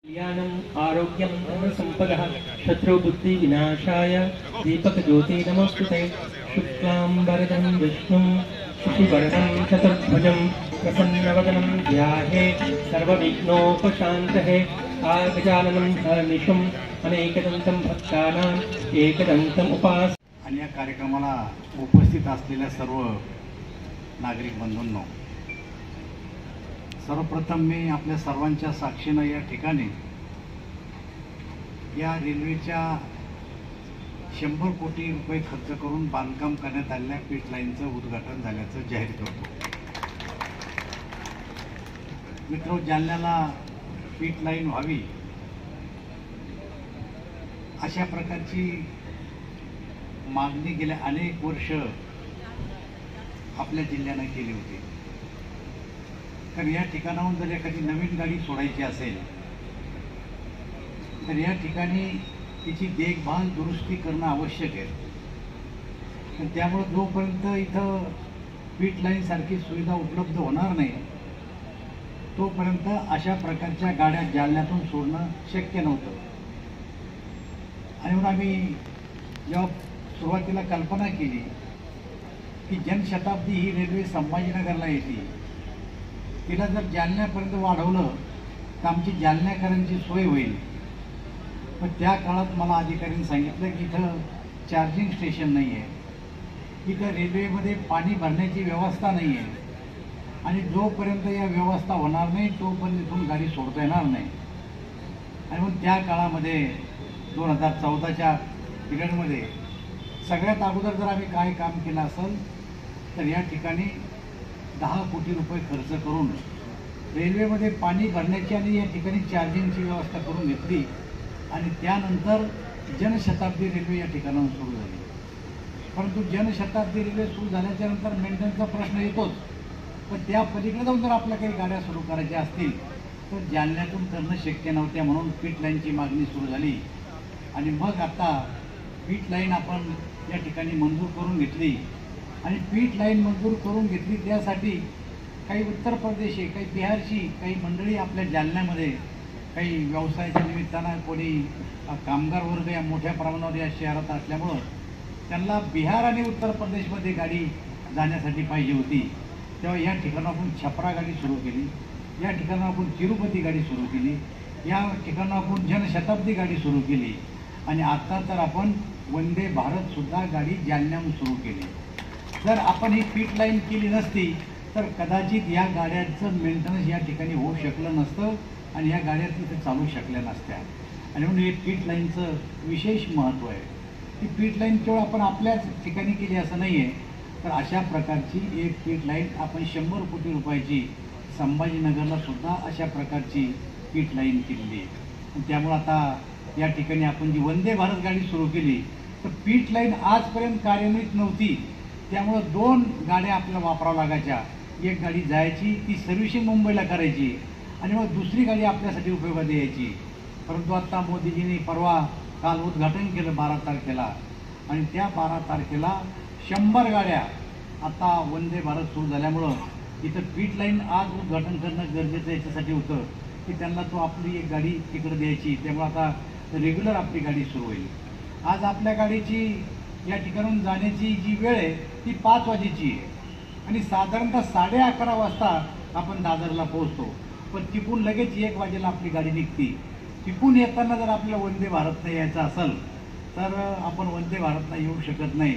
कल्याणम् आरोग्यं धनसम्पदः शत्रुबुद्धिविनाशाय दीपकज्योति नमोस्तुते। शुक्लाम्बरधरं विष्णुं शशिवर्णं चतुर्भुजं प्रसन्नवदनं ध्यायेत् सर्वविघ्नोपशान्तये। गजाननं हर्निशम् अनेकदन्तं भक्तानाम् एकदन्तम् उपास। आणि या कार्यक्रमाला उपस्थित असलेल्या सर्व नागरिक बंधूंनो, सर्वप्रथम मी आपल्या सर्वांच्या साक्षीने या ठिकाणी या रेल्वेच्या 100 कोटी रुपये खर्च करून बांधकाम करण्यात आलेल्या पीट लाईनचं उद्घाटन झाल्याचं जाहीर करतो। मित्रो, जालन्याला पीट लाईन व्हावी अशा प्रकारची मागणी गेल्या अनेक वर्ष आपल्या जिल्ह्याने केली होती। तर या ठिकाणाहून जर एखादी नवीन गाडी सोडायची असेल तर या ठिकाणी तिची देखभाल दुरुस्ती करणं आवश्यक आहे। पण त्यामुळे जोपर्यंत इथं पीट लाईन सारखी सुविधा उपलब्ध होणार नाही तोपर्यंत अशा प्रकारच्या गाड्या जालन्यातून सोडणं शक्य नव्हतं। आणि म्हणून आम्ही जेव्हा सुरुवातीला कल्पना केली की जनशताब्दी ही रेल्वे संभाजीनगरला येते, तिला जर जालन्यापर्यंत वाढवलं तर आमची जालन्याकरांची सोय होईल। पण त्या काळात मला अधिकाऱ्यांनी सांगितलं की इथं चार्जिंग स्टेशन नाही आहे, इथं रेल्वेमध्ये पाणी भरण्याची व्यवस्था नाही आहे आणि जोपर्यंत या व्यवस्था होणार नाही तोपर्यंत इथून गाडी सोडता येणार नाही। आणि मग त्या काळामध्ये 2014च्या पिरियडमध्ये सगळ्यात अगोदर जर आम्ही काय काम केलं असेल तर या ठिकाणी 10 कोटी रुपये खर्च करून रेल्वेमध्ये पाणी भरण्याची आणि या ठिकाणी चार्जिंगची व्यवस्था करून घेतली आणि त्यानंतर जनशताब्दी रेल्वे या ठिकाणाहून सुरू झाली। परंतु जनशताब्दी रेल्वे सुरू झाल्याच्या नंतर मेंटेनन्सचा प्रश्न येतोच, पण त्या पलीकडे जाऊन जर आपल्या काही गाड्या सुरू करायच्या असतील तर जालन्यातून करणं शक्य नव्हत्या, म्हणून पीट लाईनची मागणी सुरू झाली। आणि मग आता पीट लाईन आपण या ठिकाणी मंजूर करून घेतली आणि पीट लाईन मंजूर करून घेतली त्यासाठी काही उत्तर प्रदेशी, काही बिहारची काही मंडळी आपल्या जालन्यामध्ये काही व्यवसायाच्या निमित्तानं कोणी कामगार वर्ग या मोठ्या प्रमाणावर या शहरात असल्यामुळं त्यांना बिहार आणि उत्तर प्रदेशमध्ये गाडी जाण्यासाठी पाहिजे होती। तेव्हा या ठिकाणी आपण छपरा गाडी सुरू केली, या ठिकाणी आपण तिरुपती गाडी सुरू केली, या ठिकाणी आपण जनशताब्दी गाडी सुरू केली आणि आता तर आपण वंदे भारतसुद्धा गाडी जालन्याहून सुरू केली। जर आपण ही पीट लाईन केली नसती तर कदाचित या गाड्यांचं मेंटेनन्स या ठिकाणी होऊ शकलं नसतं आणि या गाड्या तिथे चालू शकल्या नसत्या। आणि म्हणून हे पीट लाईनचं विशेष महत्त्व आहे। ही पीट लाईन केवळ आपण आपल्याच ठिकाणी केली असं नाही आहे, तर अशा प्रकारची एक पीट लाईन आपण 100 कोटी रुपयाची संभाजीनगरला सुद्धा अशा प्रकारची पीट लाईन केलेली आहे। त्यामुळे आता या ठिकाणी आपण जी वंदे भारत गाडी सुरू केली तर पीट लाईन आजपर्यंत कार्यान्वित नव्हती, त्यामुळं 2 गाड्या आपल्याला वापरावं लागायच्या। एक गाडी जायची, ती सर्व्हिसिंग मुंबईला करायची आणि मग दुसरी गाडी आपल्यासाठी उपयोगात यायची। परंतु आता मोदीजींनी काल उद्घाटन केलं 12 तारखेला आणि त्या 12 तारखेला 100 गाड्या आता वंदे भारत सुरू झाल्यामुळं इथं पीट लाईन आज उद्घाटन करणं गरजेचं याच्यासाठी होतं की त्यांना तो आपली एक गाडी तिकडे द्यायची। त्यामुळे आता रेग्युलर आपली गाडी सुरू होईल। आज आपल्या गाडीची या ठिकाणून जाण्याची जी वेळ आहे ती 5 वाजेची आहे आणि साधारणतः 11:30 वाजता आपण दादरला पोहोचतो, पण तिकून लगेच 1 वाजेला आपली गाडी निघते। तिकून येताना जर आपल्याला वंदे भारतला यायचं असेल तर आपण वंदे भारतला येऊ शकत नाही।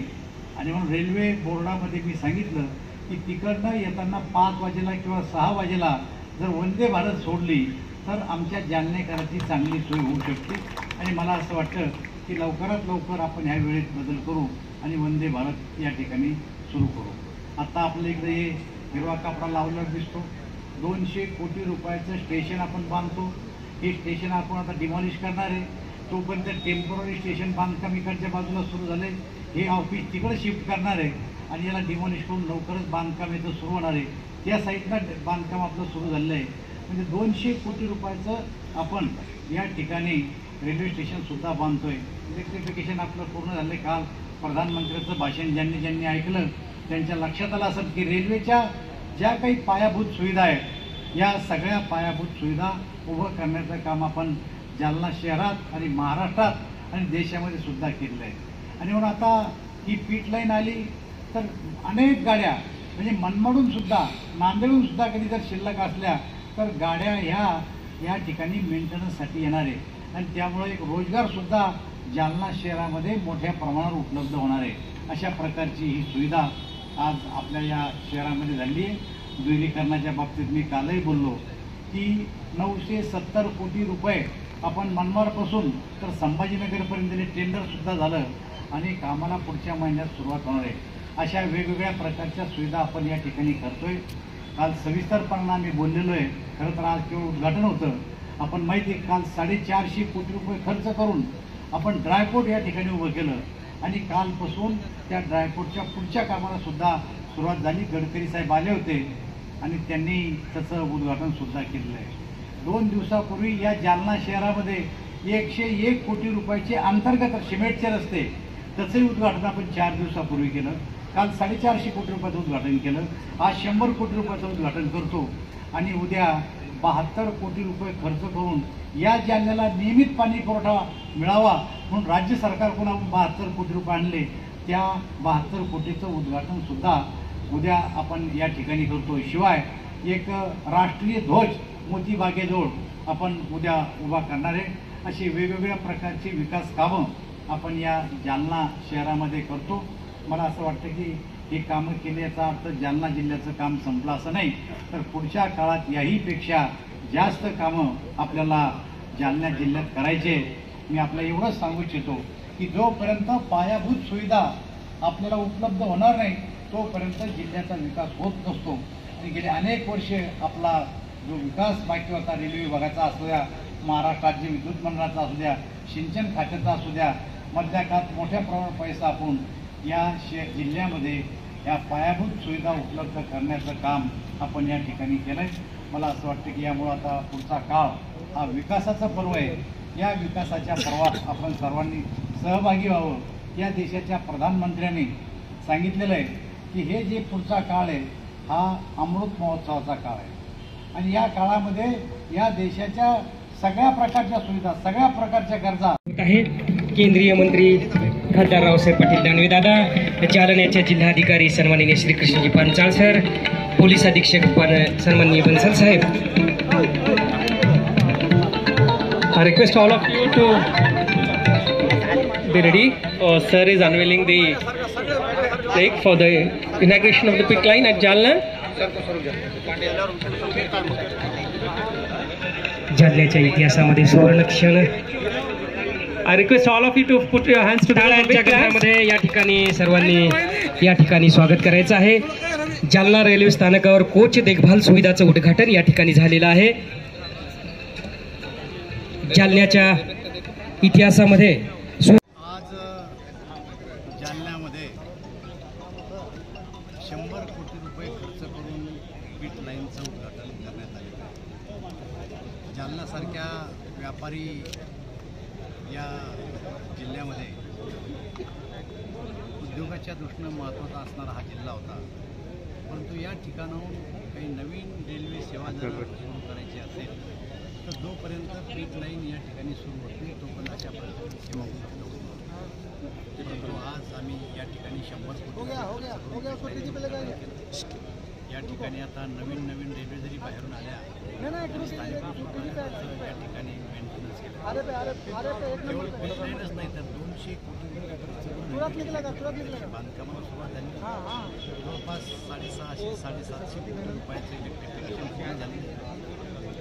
आणि म्हणून रेल्वे बोर्डामध्ये मी सांगितलं की तिकडनं येताना 5 वाजेला किंवा 6 वाजेला जर वंदे भारत सोडली तर आमच्या जालन्याकरांची चांगली सोय होऊ शकते। आणि मला असं वाटतं की लवकरात लवकर आपण ह्या वेळेत बदल करू आणि वंदे भारत या ठिकाणी सुरू करू। आता आपल्या इकडे हे हिरवा कपडा लावलेला दिसतो, 200 कोटी रुपयाचं स्टेशन आपण बांधतो। हे स्टेशन आपण आता डिमॉलिश करणार आहे, तोपर्यंत टेम्पररी स्टेशन बांधकाम इकडच्या बाजूला सुरू झाले, हे ऑफिस तिकडे शिफ्ट करणार आहे आणि याला डिमॉलिश करून लवकरच बांधकाम इथं सुरू होणार आहे। त्या साईडला बांधकाम आपलं सुरू झालं आहे, म्हणजे 200 कोटी रुपयाचं आपण या ठिकाणी रेल्वे स्टेशनसुद्धा बांधतोय। इलेक्ट्रिफिकेशन आपलं पूर्ण झालं आहे। काल प्रधानमंत्र्यांचं भाषण ज्यांनी ऐकलं त्यांच्या लक्षात आलं असेल की रेल्वेच्या ज्या काही पायाभूत सुविधा आहेत या सगळ्या पायाभूत सुविधा उभं करण्याचं काम आपण जालना शहरात आणि महाराष्ट्रात आणि देशामध्ये सुद्धा केलेलं आहे. आणि म्हणून आता ही पीट लाईन आली तर अनेक गाड्या म्हणजे मनमाडून सुद्धा नांदेडून सुद्धा कधी जर शिल्लक असल्या तर गाड्या ह्या या ठिकाणी मेंटेनन्ससाठी येणार आहे आणि त्यामुळे एक रोजगारसुद्धा जालना शहरामध्ये मोठ्या प्रमाणावर उपलब्ध होणार आहे. अशा प्रकारची ही सुविधा आज आपल्या या शहरामध्ये झाली आहे. दुहेरीकरणाच्या बाबतीत मी कालही बोललो की 970 कोटी रुपये आपण मनमाडपासून तर संभाजीनगरपर्यंत टेंडरसुद्धा झालं आणि कामाला पुढच्या महिन्यात सुरुवात होणार आहे. अशा वेगवेगळ्या प्रकारच्या सुविधा आपण या ठिकाणी करतोय. काल सविस्तरपणे आम्ही बोललेलो आहे. खरं तर आज केवळ उद्घाटन होतं. आपण माहिती आहे काल 450 कोटी रुपये खर्च करून आपण ड्रायपोर्ट या ठिकाणी उभं केलं आणि कालपासून त्या ड्रायपोर्टच्या पुढच्या कामाला सुद्धा सुरुवात झाली. गडकरी साहेब आले होते आणि त्यांनी त्याचं उद्घाटनसुद्धा केलेलं आहे. 2 दिवसापूर्वी या जालना शहरामध्ये 101 कोटी रुपयाचे अंतर्गत सिमेंटचे रस्ते त्याचंही उद्घाटन आपण 4 दिवसापूर्वी केलं. काल 450 कोटी रुपयाचं उद्घाटन केलं. आज 100 कोटी रुपयाचं उद्घाटन करतो आणि उद्या 72 कोटी रुपये खर्च करून या जालन्याला नियमित पाणी पुरवठा मिळावा म्हणून राज्य सरकारकडून आपण 72 कोटी रुपये आणले. त्या 72 कोटीचं उद्घाटन सुद्धा उद्या आपण या ठिकाणी करतो. शिवाय एक राष्ट्रीय ध्वज मोती बागेजवळ आपण उद्या उभा करणार आहे. अशी वेगवेगळ्या प्रकारची विकास कामं आपण या जालना शहरामध्ये करतो. मला असं वाटतं की हे कामं केले याचा अर्थ जालना जिल्ह्याचं काम संपलं असं नाही, तर पुढच्या काळात याहीपेक्षा जास्त कामं आपल्याला जालना जिल्ह्यात करायचे. मी आपल्याला एवढंच सांगू इच्छितो की जोपर्यंत पायाभूत सुविधा आपल्याला उपलब्ध होणार नाही तोपर्यंत जिल्ह्याचा विकास होत नसतो. आणि गेले अनेक वर्षे आपला जो विकास बाकी होता रेल्वे विभागाचा असू द्या, महाराष्ट्र राज्य विद्युत मंडळाचा असू द्या, सिंचन खात्याचा असू द्या, मधल्या काळात मोठ्या प्रमाणात पैसा आपण या जिल्ह्यामध्ये या पायाभूत सुविधा उपलब्ध करण्याचं काम आपण या ठिकाणी केलं आहे. मला असं वाटतं की यामुळं आता पुढचा काळ हा विकासाचा पर्व आहे. या विकासाच्या पर्वात आपण सर्वांनी सहभागी व्हावं. या देशाच्या प्रधानमंत्र्यांनी सांगितलेलं आहे की हे जे पुढचा काळ आहे हा अमृत महोत्सवाचा काळ आहे आणि या काळामध्ये या देशाच्या सगळ्या प्रकारच्या सुविधा, सगळ्या प्रकारच्या गरजा आहे. केंद्रीय मंत्री खासदार रावसाहेब पाटील दानवे दादा, जालन्याचे जिल्हाधिकारी सन्माननीय श्री कृष्णजी पांचाळ सर, पोलीस अधीक्षक सन्माननीय बन्सल साहेब. I request all of you to be ready. Sir is unveiling the flag for the inauguration of the pit line at Jalna. जालन्याच्या इतिहासामध्ये सुवर्ण क्षण. I request all of you to put your hands together. मध्ये या ठिकाणी सर्वांनी या ठिकाणी स्वागत करायचं आहे. जालना रेल्वे स्थानकावर कोच देखभाल सुविधाचं उद्घाटन या ठिकाणी झालेलं आहे. जालन्याच्या इतिहासामध्ये आज जालन्यामध्ये 100 कोटी रुपये खर्च करून पीट लाईनचं उद्घाटन करण्यात आले. जालन्यासारख्या व्यापारी या जिल्ह्यामध्ये उद्योगाच्या दृष्टीनं महत्त्वाचा असणारा हा जिल्हा होता. परंतु या ठिकाणाहून काही नवीन रेल्वे सेवा जर सुरू करायची असेल तर जोपर्यंत पीट लाईन या ठिकाणी सुरू होत नाही तोपर्यंत अशा प्रकारची सेवा उपलब्ध होत नाही. परंतु आज आम्ही या ठिकाणी 100 कोटी या ठिकाणी आता नवीन रेल्वे जरी बाहेरून आल्या स्थानिक या ठिकाणी मेंटेनन्स केलं. केवळ पीट लाईनच नाही तर 200 कोटी बांधकामाला सुरुवात झाली. जवळपास 650-750 कोटी रुपयाचं इलेक्ट्रिफिकेशन पूर्ण झाले.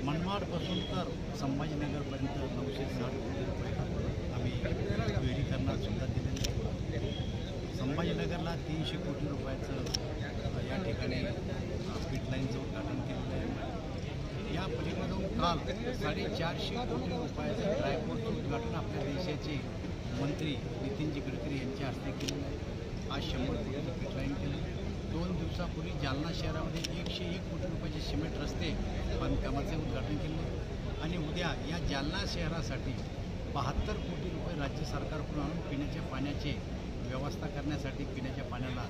मनमाडपासून तर संभाजीनगरपर्यंत 960 कोटी रुपये आम्ही दुहेरीकरणात सुद्धा दिलेले. संभाजीनगरला 300 कोटी रुपयाचं या ठिकाणी पीट लाईनचं उद्घाटन केलेलं आहे. या पलीकडून काल 450 कोटी रुपयाचं ड्रायपोर्टचं उद्घाटन आपल्या देशाचे मंत्री नितीनजी गडकरी यांच्या हस्ते केलेलं आहे. आज 100 कोटीचं पीट लाईन केलं. 2 दिवसापूर्वी जालना शहरामध्ये 101 कोटी रुपयाचे सिमेंट रस्ते बांधकामाचे उद्घाटन केले आणि उद्या या जालना शहरासाठी 72 कोटी रुपये राज्य सरकारकडून आणून पिण्याच्या पाण्याचे व्यवस्था करण्यासाठी पिण्याच्या पाण्याला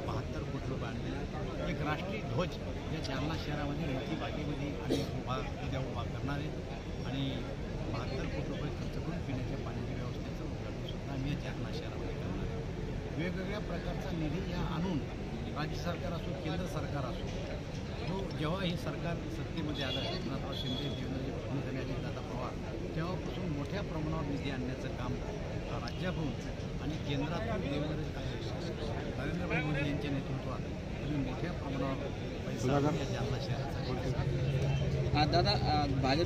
72 कोटी रुपये आणले. एक राष्ट्रीय ध्वज या जालना शहरामध्ये मोठी बागेमध्ये आणि उभा करणार आहे आणि 72 कोटी रुपये खर्च करून पिण्याच्या पाण्याच्या व्यवस्थेचं उद्घाटनसुद्धा आम्ही या जालना शहरामध्ये करणार आहे. वेगवेगळ्या प्रकारचा निधी या आणून राज्य सरकार असो केंद्र सरकार असो, जो जेव्हा ही सरकार सत्तेमध्ये आलं, एकनाथराव शिंदे, देवेंद्रजी फडणवीस आणि अजितदादा पवार, तेव्हापासून मोठ्या प्रमाणावर निधी आणण्याचं काम राज्याकडून आणि केंद्रातून नरेंद्रभाई मोदी यांच्या नेतृत्वात तुम्ही मोठ्या प्रमाणावर पैसा या जालना शहराचा दादा भाजप